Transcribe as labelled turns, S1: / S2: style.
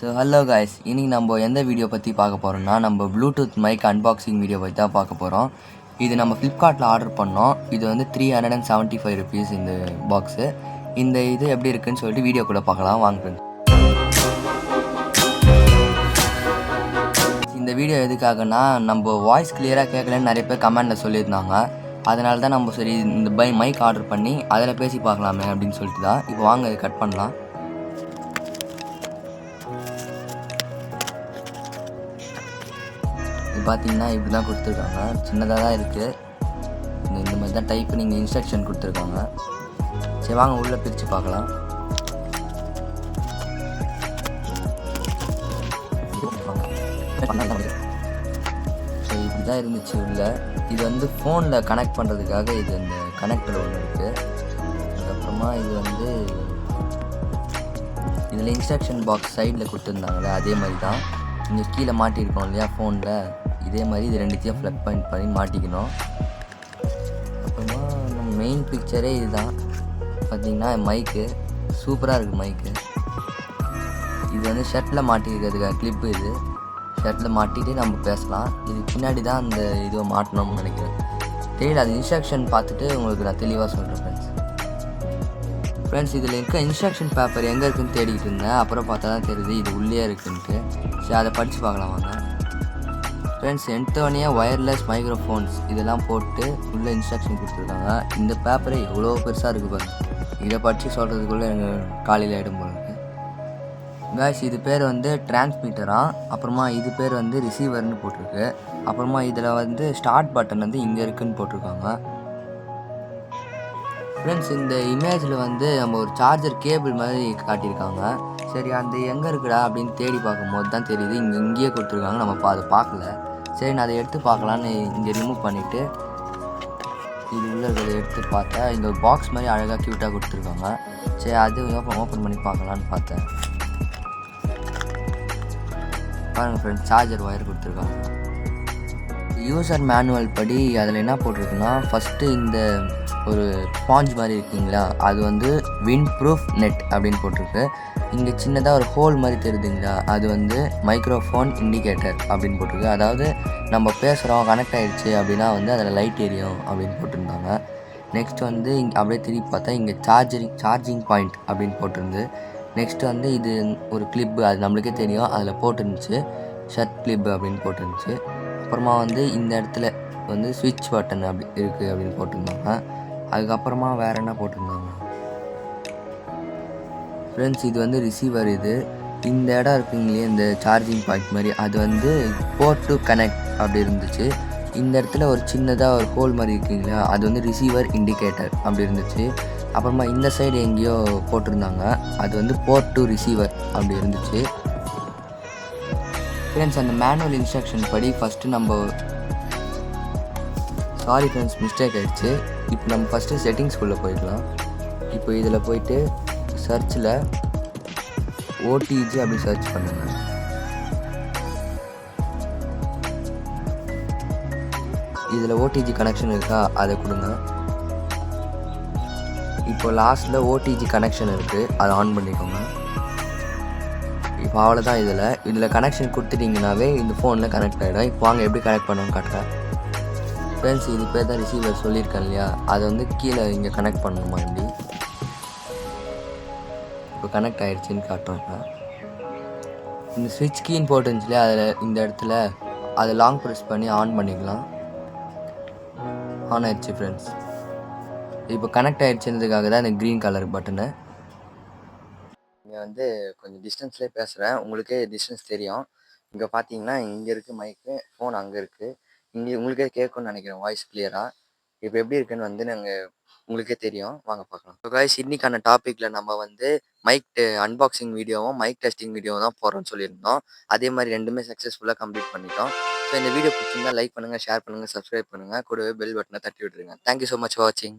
S1: So hello guys, இன்னைக்கு நம்ம எந்த வீடியோ பற்றி பார்க்க போகிறோம்னா நம்ம ப்ளூடூத் மைக் அன்பாக்சிங் வீடியோ பற்றி தான் பார்க்க போகிறோம். இது நம்ம ஃப்ளிப்கார்ட்டில் ஆர்டர் பண்ணோம். இது வந்து 375 ருபீஸ் இந்த பாக்ஸு. இந்த இது எப்படி இருக்குன்னு சொல்லிட்டு வீடியோக்குள்ளே பார்க்கலாம் வாங்க friends. இந்த வீடியோ எதுக்காகனா நம்ம வாய்ஸ் கிளியராக கேட்கலன்னு நிறைய பேர் கமெண்டில் சொல்லியிருந்தாங்க. அதனால தான் நம்ம சரி இந்த மைக் ஆர்டர் பண்ணி அதில் பேசி பார்க்கலாமே அப்படின்னு சொல்லிட்டு தான். இப்போ வாங்க இதை கட் பண்ணலாம். இது பார்த்தீங்கன்னா இப்படி தான் கொடுத்துருக்காங்க. சின்னதாக தான் இருக்குது. இந்த மாதிரி தான் டைப் நீங்கள் இன்ஸ்ட்ரக்ஷன் கொடுத்துருக்காங்க. சரி வாங்க உள்ளே பிரித்து பார்க்கலாம். ஸோ இப்படி தான் இருந்துச்சு உள்ள. இது வந்து ஃபோனில் கனெக்ட் பண்ணுறதுக்காக இது இந்த கனெக்டர் ஒன்று இருக்குது. அதுக்கப்புறமா இது வந்து இதில் இன்ஸ்ட்ரக்ஷன் பாக்ஸ் சைடில் கொடுத்துருந்தாங்களே அதே மாதிரி தான் இங்கே கீழே மாட்டியிருக்கோம் இல்லையா ஃபோனில், இதே மாதிரி இது ரெண்டுத்தையும் ஃப்ளக் பாயிண்ட் பண்ணி மாட்டிக்கணும். அப்புறமா நம்ம மெயின் பிக்சரே இதுதான். பார்த்திங்கன்னா மைக்கு சூப்பராக இருக்குது. மைக்கு இது வந்து ஷர்ட்டில் மாட்டிருக்கிறதுக்காக கிளிப்பு. இது ஷர்ட்டில் மாட்டிட்டு நம்ம பேசலாம். இது பின்னாடி தான் அந்த இதுவை மாட்டணும்னு நினைக்கிறேன். தெரியல, அது இன்ஸ்ட்ரக்ஷன் பார்த்துட்டு உங்களுக்கு நான் தெளிவாக சொல்கிறேன் ஃப்ரெண்ட்ஸ். இதில் இருக்க இன்ஸ்ட்ரக்ஷன் பேப்பர் எங்கே இருக்குதுன்னு தேடிக்கிட்டு இருந்தேன். அப்புறம் பார்த்தா தான் தெரியுது இது உள்ளே இருக்குன்ட்டு. சரி அதை படித்து பார்க்கலாம் வாங்க ஃப்ரெண்ட்ஸ். எடுத்தோடனே ஒயர்லெஸ் மைக்ரோஃபோன்ஸ் இதெல்லாம் போட்டு உள்ள இன்ஸ்ட்ரக்ஷன் கொடுத்துருக்காங்க. இந்த பேப்பரை எவ்வளோ பெருசாக இருக்குது பாருங்க. இதை படித்து சொல்கிறதுக்குள்ளே எனக்கு காலையில் ஆகிடும் போல இருக்குது காய்ஸ். இது பேர் வந்து டிரான்ஸ்மிட்டராக. அப்புறமா இது பேர் வந்து ரிசீவர்னு போட்டிருக்கு. அப்புறமா இதில் வந்து ஸ்டார்ட் பட்டன் வந்து இங்கே இருக்குதுன்னு போட்டிருக்காங்க ஃப்ரெண்ட்ஸ். இந்த இமேஜில் வந்து நம்ம ஒரு சார்ஜர் கேபிள் மாதிரி காட்டியிருக்காங்க. சரி அந்த எங்கே இருக்குடா அப்படின்னு தேடி பார்க்கும்போது தான் தெரியுது இங்கேயே கொடுத்துருக்காங்க. நம்ம அதை பார்க்கல. சரி நான் அதை எடுத்து பார்க்கலான்னு இங்கே ரிமூவ் பண்ணிவிட்டு இது உள்ள இருக்கிறத எடுத்து பார்த்தா இங்கே ஒரு பாக்ஸ் மாதிரி அழகாக க்யூட்டாக கொடுத்துருக்காங்க. சரி அது ஓப்பன் பண்ணி பார்க்கலான்னு பார்த்தேன். பாருங்கள் ஃப்ரெண்ட்ஸ், சார்ஜர் ஒயர் கொடுத்துருக்காங்க. யூசர் மேனுவல் படி அதில் என்ன போட்டிருக்குன்னா ஃபஸ்ட்டு இந்த ஒரு ஸ்பாஞ்ச் மாதிரி இருக்குங்களா, அது வந்து விண்ட் ப்ரூஃப் நெட் அப்படின்னு போட்டிருக்கு. இங்கே சின்னதாக ஒரு ஹோல் மாதிரி தெரியுதுங்களா, அது வந்து மைக்ரோஃபோன் இண்டிகேட்டர் அப்படின்னு போட்டிருக்கு. அதாவது நம்ம பேசுகிறோம் கனெக்ட் ஆகிடுச்சு அப்படின்னா வந்து அதில் லைட் எரியும் அப்படின்னு போட்டிருந்தாங்க. நெக்ஸ்ட் வந்து இங்கே அப்படியே திருப்பி பார்த்தா இங்கே சார்ஜிங் பாயிண்ட் அப்படின்னு போட்டிருந்து. நெக்ஸ்ட் வந்து இது ஒரு கிளிப்பு, அது நம்மளுக்கே தெரியும் அதில் போட்டுருந்துச்சு. ஷர்ட் கிளிப்பு அப்படின்னு போட்டுருந்துச்சு. அப்புறமா வந்து இந்த இடத்துல வந்து ஸ்விட்ச் பட்டன் அப்படி இருக்குது அப்படின்னு போட்டிருந்தாங்க. அதுக்கப்புறமா வேறு என்ன போட்டிருந்தாங்க ஃப்ரெண்ட்ஸ், இது வந்து ரிசீவர். இது இந்த இடம் இருக்குங்களே இந்த சார்ஜிங் பாயிண்ட் மாதிரி, அது வந்து போர்ட் டு கனெக்ட் அப்படி இருந்துச்சு. இந்த இடத்துல ஒரு சின்னதாக ஒரு ஹோல் மாதிரி இருக்குங்களா, அது வந்து ரிசீவர் இண்டிகேட்டர் அப்படி இருந்துச்சு. அப்புறமா இந்த சைடு எங்கேயோ போட்டிருந்தாங்க, அது வந்து போர்ட் டு ரிசீவர் அப்படி இருந்துச்சு ஃப்ரெண்ட்ஸ். அந்த மேனுவல் இன்ஸ்ட்ரக்ஷன் படி ஃபஸ்ட்டு நம்ம சாரி ஃப்ரெண்ட்ஸ் மிஸ்டேக் ஆகிடுச்சு. இப்போ நம்ம ஃபஸ்ட்டு செட்டிங்ஸ்குள்ளே போயிடலாம். இப்போ இதில் போயிட்டு சர்ச்சில் ஓடிஜி அப்படி சர்ச் பண்ணுங்க. இதில் ஓடிஜி கனெக்ஷன் இருக்கா அதை கொடுங்க. இப்போ லாஸ்ட்டில் ஓடிஜி கனெக்ஷன் இருக்குது, அதை ஆன் பண்ணிக்கோங்க. இப்போ அவ்வளோதான். இதில் கனெக்ஷன் கொடுத்துட்டிங்கனாவே இந்த ஃபோனில் கனெக்ட் ஆகிடும். இப்போ வாங்க எப்படி கனெக்ட் பண்ணணும்னு காட்டுறேன் ஃப்ரெண்ட்ஸ். இது பேர் தான் ரிசீவர் சொல்லியிருக்கேன் இல்லையா, அதை வந்து கீழே இங்கே கனெக்ட் பண்ணணுமா இப்படி. இப்போ கனெக்ட் ஆகிடுச்சின்னு காட்டுறேன். இந்த ஸ்விட்ச் கீன்னு போட்டுருந்துச்சு இல்லையா, அதில் இந்த இடத்துல அதை லாங் ப்ரெஸ் பண்ணி ஆன் பண்ணிக்கலாம். ஆன் ஆயிடுச்சு ஃப்ரெண்ட்ஸ். இப்போ கனெக்ட் ஆகிடுச்சுன்றதுக்காக தான் இந்த க்ரீன் கலர் பட்டனு. இங்கே வந்து கொஞ்சம் டிஸ்டன்ஸ்லேயே பேசுகிறேன், உங்களுக்கே டிஸ்டன்ஸ் தெரியும். இங்கே பார்த்தீங்கன்னா இங்கே இருக்குது மைக்கு, ஃபோன் அங்கே இருக்குது. இங்கே உங்களுக்கே கேட்கும்னு நினைக்கிறேன் வாய்ஸ் கிளியராக. இப்போ எப்படி இருக்குன்னு வந்து நாங்கள் உங்களுக்கே தெரியும், வாங்க பார்க்கலாம். இப்போ காய்ஸ், இன்னைக்கான டாப்பிக்கில் நம்ம வந்து மைக் அன்பாக்சிங் வீடியோவும் மைக் டெஸ்டிங் வீடியோவும் தான் போகிறோம்னு சொல்லியிருந்தோம். அதே மாதிரி ரெண்டுமே சக்ஸஸ்ஃபுல்லாக கம்ப்ளீட் பண்ணிட்டோம். ஸோ இந்த வீடியோ பிடிச்சிருந்தா லைக் பண்ணுங்கள், ஷேர் பண்ணுங்கள், சப்ஸ்கிரைப் பண்ணுங்கள், கூடவே பெல் பட்டனை தட்டி விட்டுருங்க. தேங்க்யூ ஸோ மச் ஃபார் வாட்சிங்.